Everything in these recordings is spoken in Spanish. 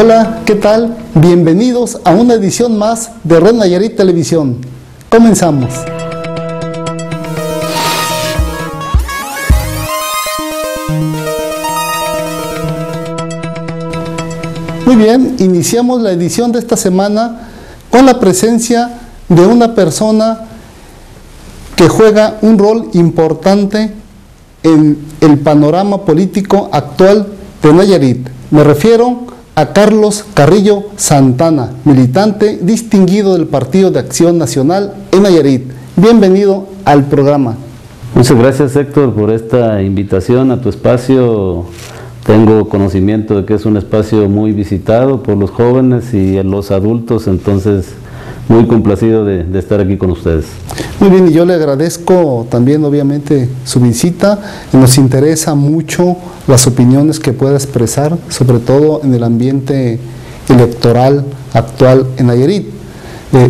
Hola, ¿qué tal? Bienvenidos a una edición más de Red Nayarit Televisión. Comenzamos. Muy bien, iniciamos la edición de esta semana con la presencia de una persona que juega un rol importante en el panorama político actual de Nayarit. Me refiero a Carlos Carrillo Santana, militante distinguido del Partido de Acción Nacional en Nayarit. Bienvenido al programa. Muchas gracias, Héctor, por esta invitación a tu espacio. Tengo conocimiento de que es un espacio muy visitado por los jóvenes y los adultos, entonces muy complacido de estar aquí con ustedes. Muy bien, y yo le agradezco también obviamente su visita. Nos interesa mucho las opiniones que pueda expresar, sobre todo en el ambiente electoral actual en Nayarit.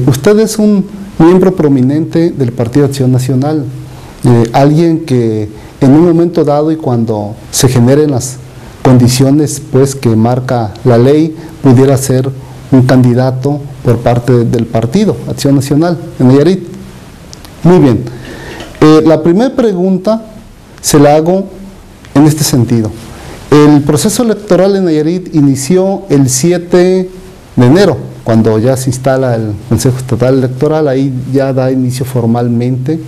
Usted es un miembro prominente del Partido de Acción Nacional, alguien que en un momento dado y cuando se generen las condiciones pues que marca la ley, pudiera ser un candidato por parte del Partido Acción Nacional en Nayarit. Muy bien, la primera pregunta se la hago en este sentido. El proceso electoral en Nayarit inició el 7 de enero, cuando ya se instala el Consejo Estatal Electoral. Ahí ya da inicio formalmente,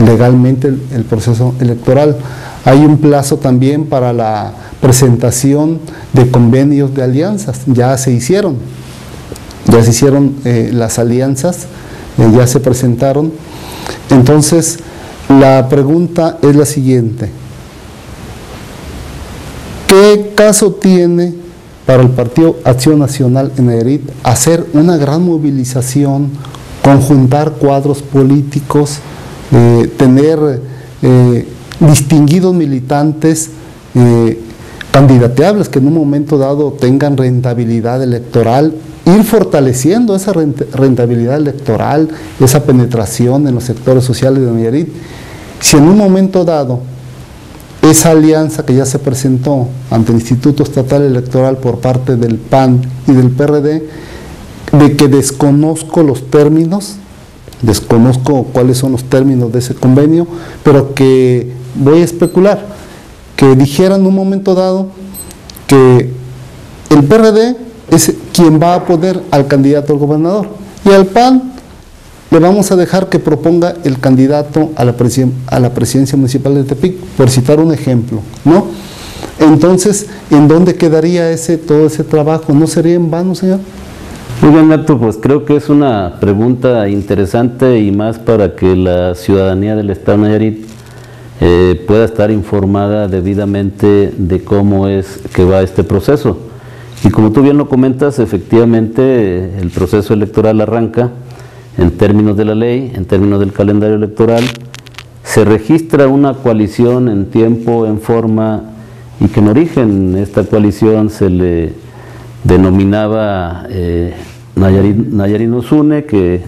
legalmente el proceso electoral. Hay un plazo también para la presentación de convenios de alianzas, ya se hicieron las alianzas, ya se presentaron. Entonces, la pregunta es la siguiente: ¿qué caso tiene para el Partido Acción Nacional en Nayarit hacer una gran movilización, conjuntar cuadros políticos, tener distinguidos militantes candidateables que en un momento dado tengan rentabilidad electoral, ir fortaleciendo esa rentabilidad electoral, esa penetración en los sectores sociales de Nayarit? Si en un momento dado esa alianza que ya se presentó ante el Instituto Estatal Electoral por parte del PAN y del PRD, de que desconozco los términos, desconozco cuáles son los términos de ese convenio, pero que voy a especular, que dijeran en un momento dado que el PRD es quien va a poner al candidato al gobernador y al PAN le vamos a dejar que proponga el candidato a la presidencia municipal de Tepic, por citar un ejemplo, ¿no? Entonces, ¿en dónde quedaría todo ese trabajo? ¿No sería en vano, señor? Muy bien, Nato, pues creo que es una pregunta interesante y más para que la ciudadanía del Estado de Nayarit pueda estar informada debidamente de cómo es que va este proceso. Y como tú bien lo comentas, efectivamente el proceso electoral arranca en términos de la ley, en términos del calendario electoral. Se registra una coalición en tiempo, en forma, y que en origen esta coalición se le denominaba Nayarit nos une, que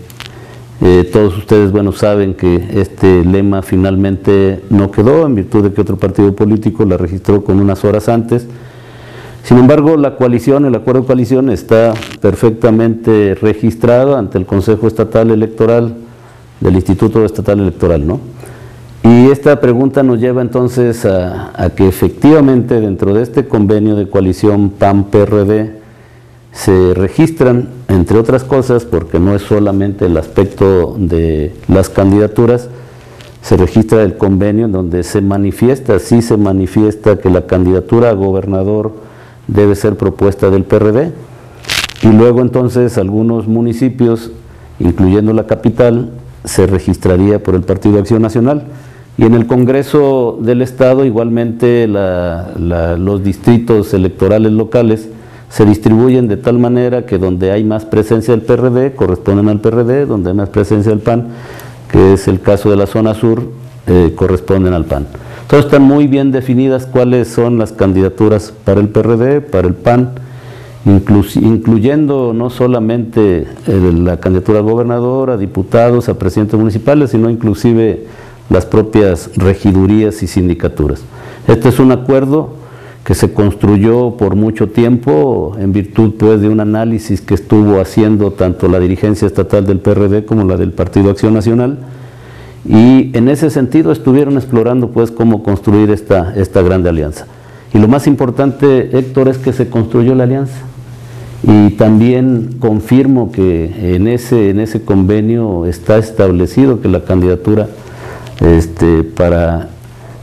todos ustedes saben que este lema finalmente no quedó, en virtud de que otro partido político la registró con unas horas antes. Sin embargo, la coalición, el acuerdo de coalición está perfectamente registrado ante el Consejo Estatal Electoral del Instituto Estatal Electoral, ¿no? Y esta pregunta nos lleva entonces a que efectivamente dentro de este convenio de coalición PAN-PRD se registran, entre otras cosas, porque no es solamente el aspecto de las candidaturas, se registra el convenio en donde se manifiesta que la candidatura a gobernador debe ser propuesta del PRD, y luego entonces algunos municipios, incluyendo la capital, se registraría por el Partido de Acción Nacional, y en el Congreso del Estado igualmente los distritos electorales locales se distribuyen de tal manera que donde hay más presencia del PRD corresponden al PRD, donde hay más presencia del PAN, que es el caso de la zona sur, corresponden al PAN. Entonces están muy bien definidas cuáles son las candidaturas para el PRD, para el PAN, incluyendo no solamente la candidatura a gobernador, a diputados, a presidentes municipales, sino inclusive las propias regidurías y sindicaturas. Este es un acuerdo que se construyó por mucho tiempo en virtud pues de un análisis que estuvo haciendo tanto la dirigencia estatal del PRD como la del Partido Acción Nacional, y en ese sentido estuvieron explorando pues cómo construir esta grande alianza. Y lo más importante, Héctor, es que se construyó la alianza. Y también confirmo que en ese convenio está establecido que la candidatura para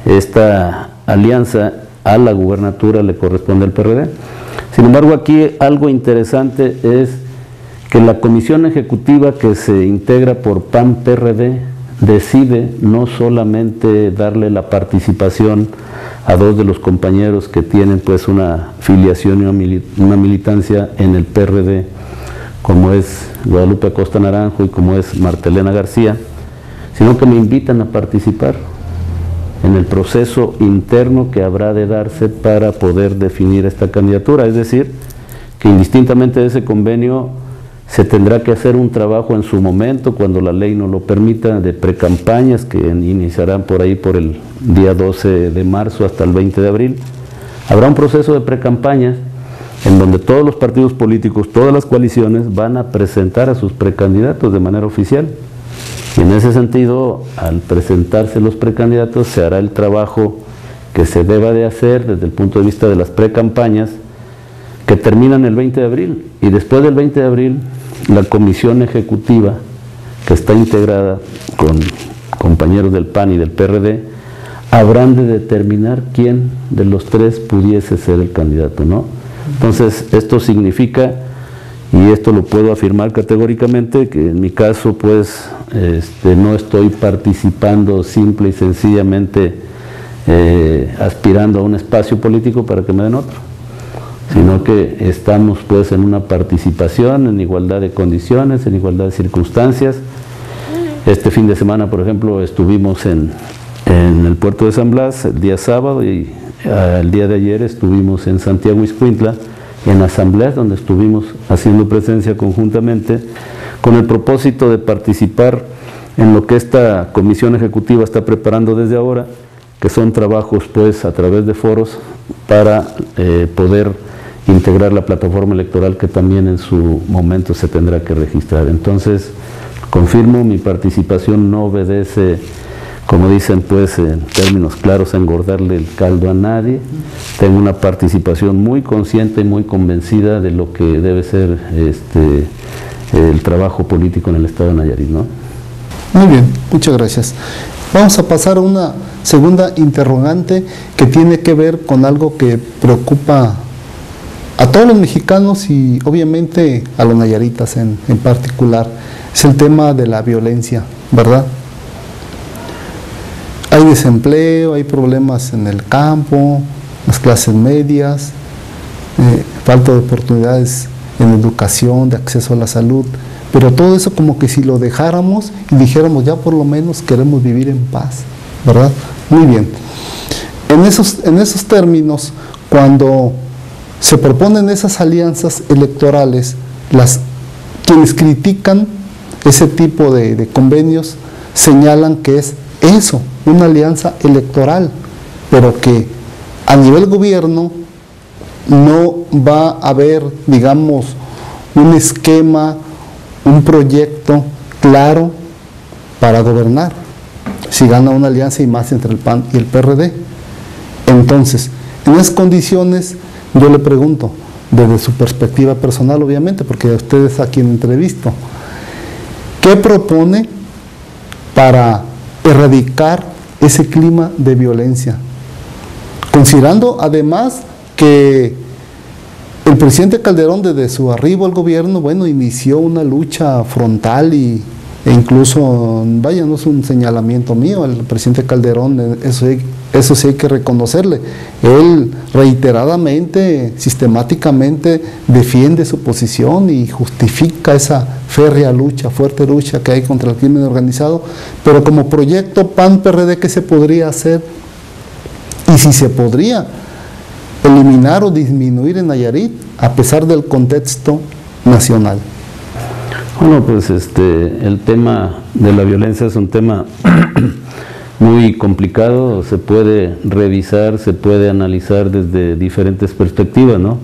esta alianza a la gubernatura le corresponde al PRD. Sin embargo, aquí algo interesante es que la comisión ejecutiva que se integra por PAN-PRD decide no solamente darle la participación a dos de los compañeros que tienen pues una filiación y una militancia en el PRD, como es Guadalupe Acosta Naranjo y como es Martelena García, sino que me invitan a participar en el proceso interno que habrá de darse para poder definir esta candidatura. Es decir, que indistintamente de ese convenio se tendrá que hacer un trabajo en su momento, cuando la ley nos lo permita, de precampañas que iniciarán por ahí por el día 12 de marzo hasta el 20 de abril. Habrá un proceso de precampañas en donde todos los partidos políticos, todas las coaliciones van a presentar a sus precandidatos de manera oficial. Y en ese sentido, al presentarse los precandidatos, se hará el trabajo que se deba de hacer desde el punto de vista de las precampañas, que terminan el 20 de abril. Y después del 20 de abril, la comisión ejecutiva, que está integrada con compañeros del PAN y del PRD, habrán de determinar quién de los tres pudiese ser el candidato, ¿no? Entonces, esto significa, y esto lo puedo afirmar categóricamente, que en mi caso, pues, no estoy participando simple y sencillamente aspirando a un espacio político para que me den otro, sino que estamos pues en una participación en igualdad de condiciones, en igualdad de circunstancias. Este fin de semana, por ejemplo, estuvimos en el puerto de San Blas el día sábado, y el día de ayer estuvimos en Santiago Ixcuintla, en asambleas donde estuvimos haciendo presencia conjuntamente con el propósito de participar en lo que esta comisión ejecutiva está preparando desde ahora, que son trabajos pues a través de foros para poder integrar la plataforma electoral, que también en su momento se tendrá que registrar. Entonces, confirmo, mi participación no obedece, como dicen pues en términos claros, a engordarle el caldo a nadie. Tengo una participación muy consciente y muy convencida de lo que debe ser el trabajo político en el estado de Nayarit, ¿no? Muy bien, muchas gracias. Vamos a pasar a una segunda interrogante que tiene que ver con algo que preocupa a todos los mexicanos y obviamente a los nayaritas en particular. Es el tema de la violencia, ¿verdad? Hay desempleo, hay problemas en el campo, las clases medias, falta de oportunidades en educación, de acceso a la salud, pero todo eso como que si lo dejáramos y dijéramos ya por lo menos queremos vivir en paz, ¿verdad? Muy bien. En esos términos, cuando se proponen esas alianzas electorales, quienes critican ese tipo de convenios señalan que es eso, una alianza electoral, pero que a nivel gobierno no va a haber, digamos, un esquema, un proyecto claro para gobernar, si gana una alianza y más entre el PAN y el PRD. Entonces, en esas condiciones, yo le pregunto, desde su perspectiva personal, obviamente, porque a ustedes a quien entrevisto, ¿qué propone para erradicar ese clima de violencia? Considerando además que el presidente Calderón, desde su arribo al gobierno, bueno, inició una lucha frontal e incluso, vaya, no es un señalamiento mío, el presidente Calderón, eso sí hay que reconocerle, él reiteradamente, sistemáticamente defiende su posición y justifica esa férrea lucha, fuerte lucha que hay contra el crimen organizado, pero como proyecto PAN-PRD, ¿qué se podría hacer? Y si se podría eliminar o disminuir en Nayarit, a pesar del contexto nacional. Bueno, pues el tema de la violencia es un tema muy complicado, se puede revisar, se puede analizar desde diferentes perspectivas, ¿no?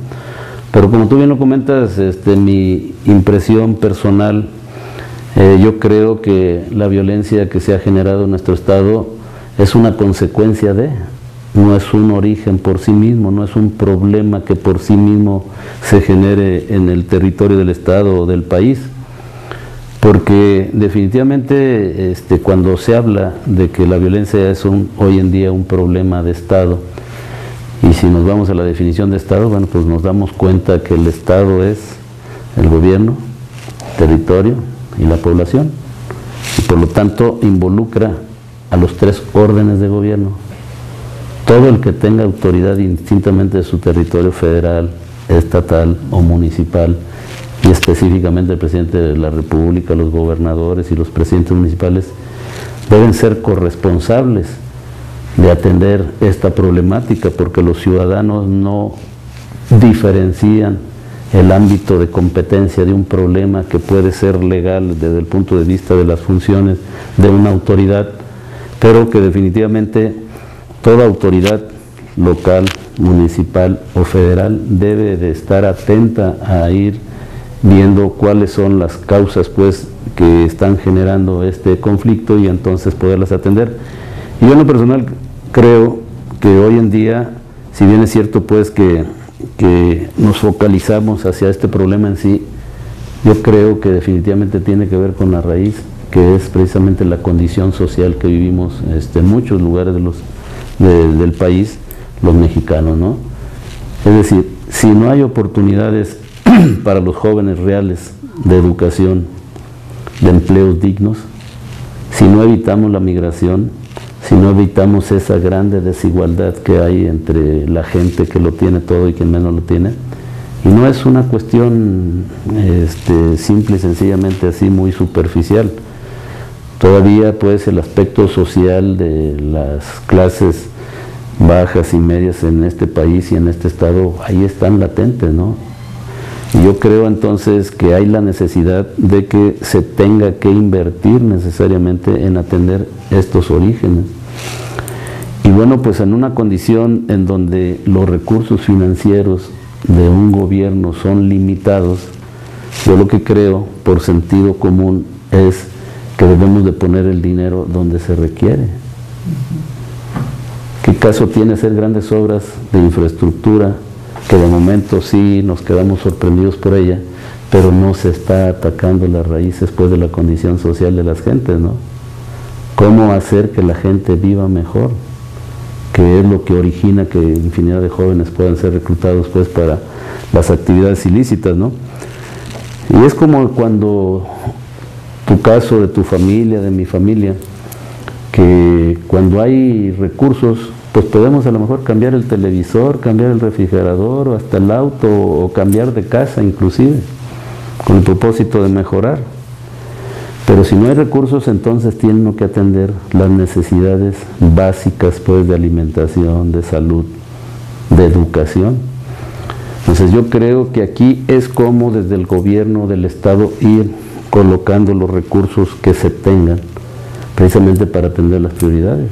Pero como tú bien lo comentas, mi impresión personal, yo creo que la violencia que se ha generado en nuestro estado es una consecuencia de, no es un origen por sí mismo, no es un problema que por sí mismo se genere en el territorio del estado o del país. Porque definitivamente cuando se habla de que la violencia es hoy en día un problema de Estado, y si nos vamos a la definición de Estado, bueno, pues nos damos cuenta que el Estado es el gobierno, territorio y la población, y por lo tanto involucra a los 3 órdenes de gobierno. Todo el que tenga autoridad indistintamente de su territorio federal, estatal o municipal, y específicamente el presidente de la República, los gobernadores y los presidentes municipales, deben ser corresponsables de atender esta problemática, porque los ciudadanos no diferencian el ámbito de competencia de un problema que puede ser legal desde el punto de vista de las funciones de una autoridad, pero que definitivamente toda autoridad local, municipal o federal debe de estar atenta a ir viendo cuáles son las causas pues que están generando este conflicto y entonces poderlas atender. Y yo en lo personal creo que hoy en día, si bien es cierto pues que nos focalizamos hacia este problema en sí, yo creo que definitivamente tiene que ver con la raíz, que es precisamente la condición social que vivimos en muchos lugares del país, los mexicanos, ¿no? Es decir, si no hay oportunidades para los jóvenes reales de educación, de empleos dignos, si no evitamos la migración, si no evitamos esa grande desigualdad que hay entre la gente que lo tiene todo y quien menos lo tiene, y no es una cuestión simple y sencillamente así muy superficial. Todavía pues el aspecto social de las clases bajas y medias en este país y en este estado, ahí están latentes, ¿no? Y yo creo entonces que hay la necesidad de que se tenga que invertir necesariamente en atender estos orígenes. Y bueno, pues en una condición en donde los recursos financieros de un gobierno son limitados, yo lo que creo, por sentido común, es que debemos de poner el dinero donde se requiere. ¿Qué caso tiene hacer grandes obras de infraestructura que de momento sí nos quedamos sorprendidos por ella, pero no se está atacando las raíces pues de la condición social de las gentes, ¿no? ¿Cómo hacer que la gente viva mejor? Que es lo que origina que infinidad de jóvenes puedan ser reclutados pues para las actividades ilícitas, ¿no? Y es como cuando tu caso, de tu familia, de mi familia, que cuando hay recursos, pues podemos a lo mejor cambiar el televisor, cambiar el refrigerador o hasta el auto o cambiar de casa inclusive, con el propósito de mejorar. Pero si no hay recursos, entonces tienen que atender las necesidades básicas pues de alimentación, de salud, de educación. Entonces yo creo que aquí es como desde el gobierno del estado ir colocando los recursos que se tengan precisamente para atender las prioridades.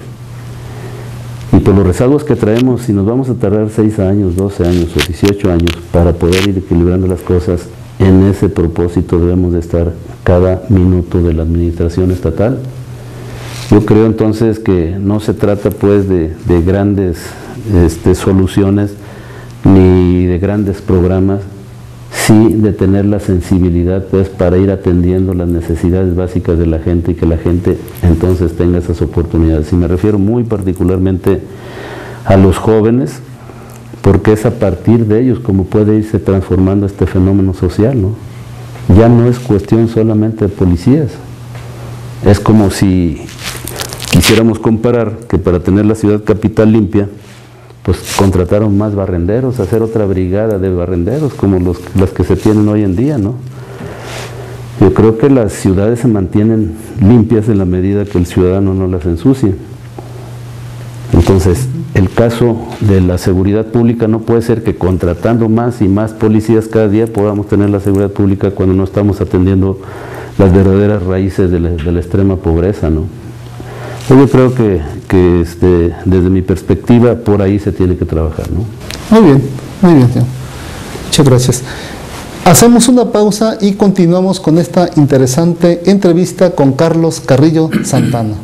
Y por los rezagos que traemos, si nos vamos a tardar 6 años, 12 años o 18 años para poder ir equilibrando las cosas, en ese propósito debemos de estar cada minuto de la administración estatal. Yo creo entonces que no se trata pues de grandes soluciones ni de grandes programas, sí de tener la sensibilidad pues para ir atendiendo las necesidades básicas de la gente y que la gente entonces tenga esas oportunidades. Y me refiero muy particularmente a los jóvenes, porque es a partir de ellos como puede irse transformando este fenómeno social, ¿no? Ya no es cuestión solamente de policías, es como si quisiéramos comparar que para tener la ciudad capital limpia, pues contrataron más barrenderos, hacer otra brigada de barrenderos como las que se tienen hoy en día, ¿no? Yo creo que las ciudades se mantienen limpias en la medida que el ciudadano no las ensucie. Entonces, el caso de la seguridad pública no puede ser que contratando más y más policías cada día podamos tener la seguridad pública cuando no estamos atendiendo las verdaderas raíces de la extrema pobreza, ¿no? Pues yo creo que desde mi perspectiva, por ahí se tiene que trabajar, ¿no? Muy bien, señor. Muchas gracias. Hacemos una pausa y continuamos con esta interesante entrevista con Carlos Carrillo Santana.